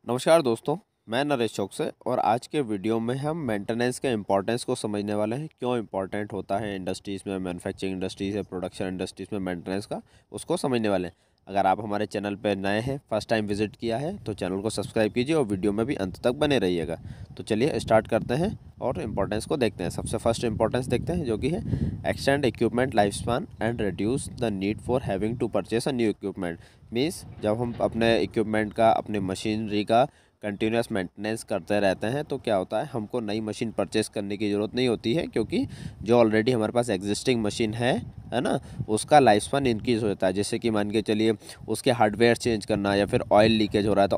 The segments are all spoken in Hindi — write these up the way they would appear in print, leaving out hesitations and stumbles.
नमस्कार दोस्तों, मैं नरेश चौक से। और आज के वीडियो में हम मेंटेनेंस के इम्पोर्टेंस को समझने वाले हैं। क्यों इम्पोर्टेंट होता है इंडस्ट्रीज़ में, मैन्युफैक्चरिंग इंडस्ट्रीज़ या प्रोडक्शन इंडस्ट्रीज़ में मेंटेनेंस का, उसको समझने वाले हैं। अगर आप हमारे चैनल पर नए हैं, फर्स्ट टाइम विजिट किया है, तो चैनल को सब्सक्राइब कीजिए और वीडियो में भी अंत तक बने रहिएगा। तो चलिए स्टार्ट करते हैं और इम्पोर्टेंस को देखते हैं। सबसे फर्स्ट इम्पोर्टेंस देखते हैं, जो कि है extend equipment life span and reduce the need for having to purchase a new equipment. Means जब हम अपने इक्विपमेंट का, अपने मशीनरी का कंटिन्यूस मेंटेनेंस करते रहते हैं तो क्या होता है, हमको नई मशीन परचेस करने की ज़रूरत नहीं होती है, क्योंकि जो ऑलरेडी हमारे पास एग्जिस्टिंग मशीन है ना, उसका लाइफ स्पान इंक्रीज़ होता है। जैसे कि मान के चलिए उसके हार्डवेयर चेंज करना, या फिर ऑयल लीकेज हो रहा है तो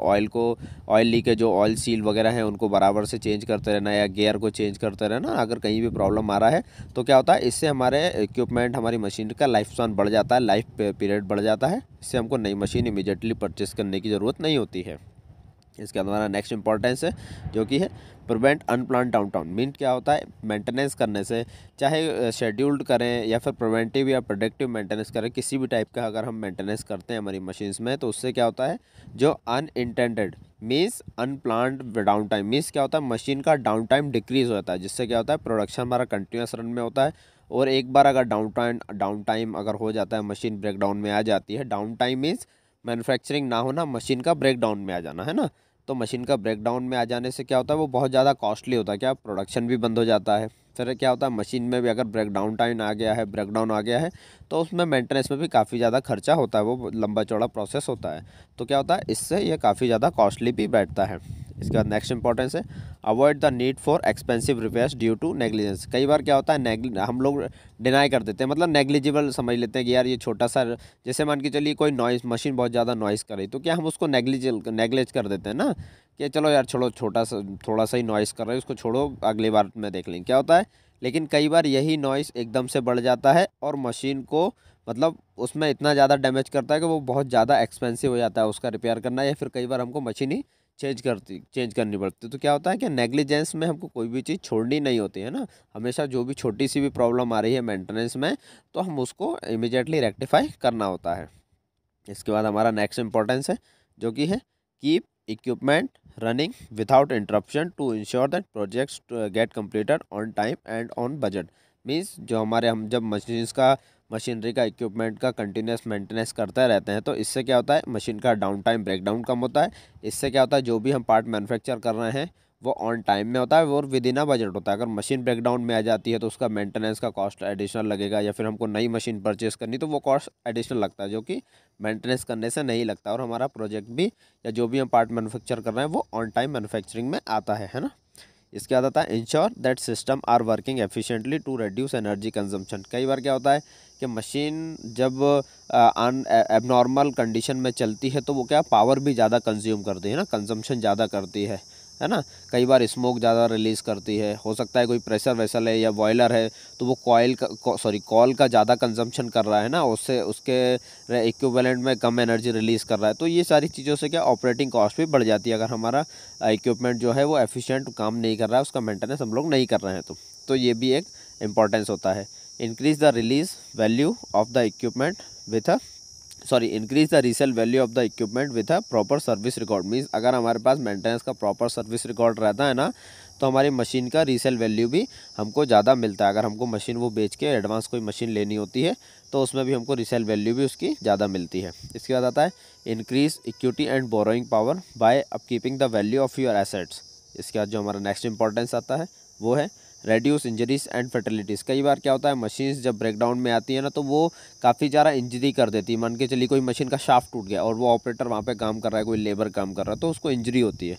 ऑयल लीकेज, जो ऑयल सील वगैरह है उनको बराबर से चेंज करते रहना, या गियर को चेंज करते रहना। अगर कहीं भी प्रॉब्लम आ रहा है तो क्या होता है, इससे हमारे इक्विपमेंट, हमारी मशीन का लाइफ स्पान बढ़ जाता है, लाइफ पीरियड बढ़ जाता है। इससे हमको नई मशीन इमीडिएटली परचेस करने की ज़रूरत नहीं होती है। इसके हमारा नेक्स्ट इंपॉर्टेंस है, जो कि है प्रिवेंट अनप्लान डाउनटाउन। मीन क्या होता है, मेंटेनेंस करने से, चाहे शेड्यूल्ड करें या फिर प्रिवेंटिव या प्रोडक्टिव मेंटेनेंस करें, किसी भी टाइप का अगर हम मेंटेनेंस करते हैं हमारी मशीन्स में, तो उससे क्या होता है, जो unintended means unplanned down time, means क्या होता है, मशीन का डाउन टाइम डिक्रीज होता है, जिससे क्या होता है, प्रोडक्शन हमारा कंटिन्यूस रन में होता है। और एक बार अगर डाउन टाइम अगर हो जाता है, मशीन ब्रेकडाउन में आ जाती है, डाउन टाइम मीन्स मैन्युफैक्चरिंग ना होना, मशीन का ब्रेकडाउन में आ जाना, है ना। तो मशीन का ब्रेकडाउन में आ जाने से क्या होता है, वो बहुत ज़्यादा कॉस्टली होता है, क्या प्रोडक्शन भी बंद हो जाता है। फिर क्या होता है, मशीन में भी अगर ब्रेकडाउन आ गया है तो उसमें मेंटेनेंस में भी काफ़ी ज़्यादा खर्चा होता है, वो लंबा चौड़ा प्रोसेस होता है। तो क्या होता है, इससे ये काफ़ी ज़्यादा कॉस्टली भी बैठता है। इसके बाद नेक्स्ट इंपॉर्टेंस है avoid the need for expensive repairs due to negligence. कई बार क्या होता है, हम लोग डिनाई कर देते हैं, मतलब नेग्लिजिबल समझ लेते हैं कि यार ये छोटा सा, जैसे मान के चलिए कोई नॉइस, मशीन बहुत ज़्यादा नॉइस करे तो क्या हम उसको नेग्लेज कर देते हैं ना, कि चलो यार छोड़ो, थोड़ा सा ही नॉइस कर रहे हैं, उसको छोड़ो, अगली बार में देख लेंगे। क्या होता है, लेकिन कई बार यही नॉइस एकदम से बढ़ जाता है और मशीन को, मतलब उसमें इतना ज़्यादा डैमेज करता है कि वो बहुत ज़्यादा एक्सपेंसिव हो जाता है उसका रिपेयर करना, या फिर कई बार हमको मशीन ही चेंज करनी पड़ती है। तो क्या होता है कि नेग्लिजेंस में हमको कोई भी चीज़ छोड़नी नहीं होती है ना। हमेशा जो भी छोटी सी भी प्रॉब्लम आ रही है मेंटेनेंस में, तो हम उसको इमीडिएटली रेक्टिफाई करना होता है। इसके बाद हमारा नेक्स्ट इंपॉर्टेंस है, जो कि है keep equipment running without interruption to ensure that projects get completed on time and on budget. Means जो हमारे, हम जब मशीनरी का, इक्विपमेंट का कंटिन्यूस मेंटेनेंस करते रहते हैं, तो इससे क्या होता है, मशीन का डाउन टाइम, ब्रेकडाउन कम होता है। इससे क्या होता है, जो भी हम पार्ट मैन्युफैक्चर कर रहे हैं वो ऑन टाइम में होता है और विद इन अ बजट होता है। अगर मशीन ब्रेकडाउन में आ जाती है तो उसका मेंटेनेंस का कॉस्ट एडिशनल लगेगा, या फिर हमको नई मशीन परचेस करनी तो वो कॉस्ट एडिशनल लगता है, जो कि मेंटेनेंस करने से नहीं लगता, और हमारा प्रोजेक्ट भी या जो भी हम पार्ट मैन्युफैक्चर कर रहे हैं वो ऑन टाइम मैन्युफैक्चरिंग में आता है ना। इसके बाद आता है ensure that system are working efficiently to reduce energy consumption. कई बार क्या होता है कि मशीन जब एबनॉर्मल कंडीशन में चलती है तो वो क्या, पावर भी ज़्यादा कंज्यूम करती है ना, कंजम्पशन ज़्यादा करती है ना। कई बार स्मोक ज़्यादा रिलीज़ करती है, हो सकता है कोई प्रेशर वेसल है या बॉयलर है तो वो कॉल का ज़्यादा कंजम्पशन कर रहा है ना, उससे उसके इक्विवेलेंट में कम एनर्जी रिलीज़ कर रहा है। तो ये सारी चीज़ों से क्या, ऑपरेटिंग कॉस्ट भी बढ़ जाती है, अगर हमारा इक्विपमेंट जो है वो एफिशिएंट काम नहीं कर रहा है, उसका मेंटेनेंस हम लोग नहीं कर रहे हैं तो ये भी एक इम्पॉर्टेंस होता है। Increase the release value of the equipment with a increase the resale value of the equipment with a proper service record. Means अगर हमारे पास मेंटेनेंस का प्रॉपर सर्विस रिकॉर्ड रहता है ना, तो हमारी मशीन का रीसेल वैल्यू भी हमको ज़्यादा मिलता है। अगर हमको मशीन वो बेच के एडवांस कोई मशीन लेनी होती है तो उसमें भी हमको रीसेल वैल्यू भी उसकी ज़्यादा मिलती है। इसके बाद आता है increase equity and borrowing power by upkeeping the value of your assets. इसके बाद जो हमारा नेक्स्ट इंपॉर्टेंस आता है वो है रेड्यूस इंजरीज एंड फर्टिलिटीज़। कई बार क्या होता है, मशीन्स जब ब्रेकडाउन में आती है ना, तो वो काफ़ी ज़्यादा इंजरी कर देती है। मान के चलिए कोई मशीन का शाफ्ट टूट गया और वो ऑपरेटर वहाँ पे काम कर रहा है, कोई लेबर काम कर रहा है, तो उसको इंजरी होती है।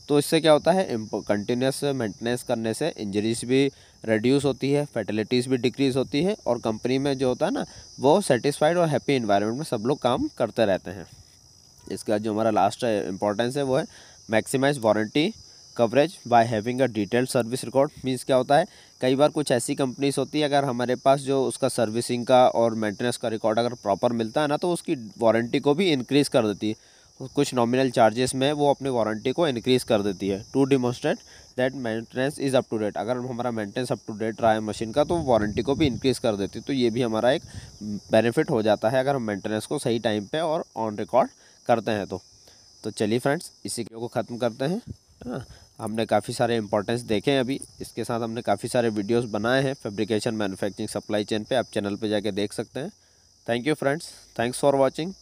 तो इससे क्या होता है, कंटिन्यूस मेंटेनेंस करने से इंजरीज भी रिड्यूस होती है, फर्टिलिटीज़ भी डिक्रीज़ होती है, और कंपनी में जो होता है ना, वो सेटिस्फाइड और हैप्पी इन्वायरमेंट में सब लोग काम करते रहते हैं। इसके बाद जो हमारा लास्ट इंपॉर्टेंस है वो है maximise warranty coverage by having a detailed service record. Means क्या होता है, कई बार कुछ ऐसी कंपनीज होती है, अगर हमारे पास जो उसका सर्विसिंग का और मेंटेनेंस का रिकॉर्ड अगर प्रॉपर मिलता है ना, तो उसकी वारंटी को भी इंक्रीज़ कर देती है। कुछ नॉमिनल चार्जेस में वो अपनी वारंटी को इंक्रीज़ कर देती है to demonstrate that maintenance is up to date. अगर हमारा मेंटेनेंस अप टू डेट रहा है मशीन का, तो वारंटी को भी इंक्रीज़ कर देती है। तो ये भी हमारा एक बेनिफिट हो जाता है अगर हम मेंटेनेंस को सही टाइम पे और ऑन रिकॉर्ड करते हैं तो। तो चलिए फ्रेंड्स, इसी वीडियो को ख़त्म करते हैं। हाँ, हमने काफ़ी सारे इंपॉर्टेंस देखे हैं अभी। इसके साथ हमने काफ़ी सारे वीडियोस बनाए हैं फैब्रिकेशन, मैन्युफैक्चरिंग, सप्लाई चेन पे। आप चैनल पे जाके देख सकते हैं। Thank you friends, thanks for watching.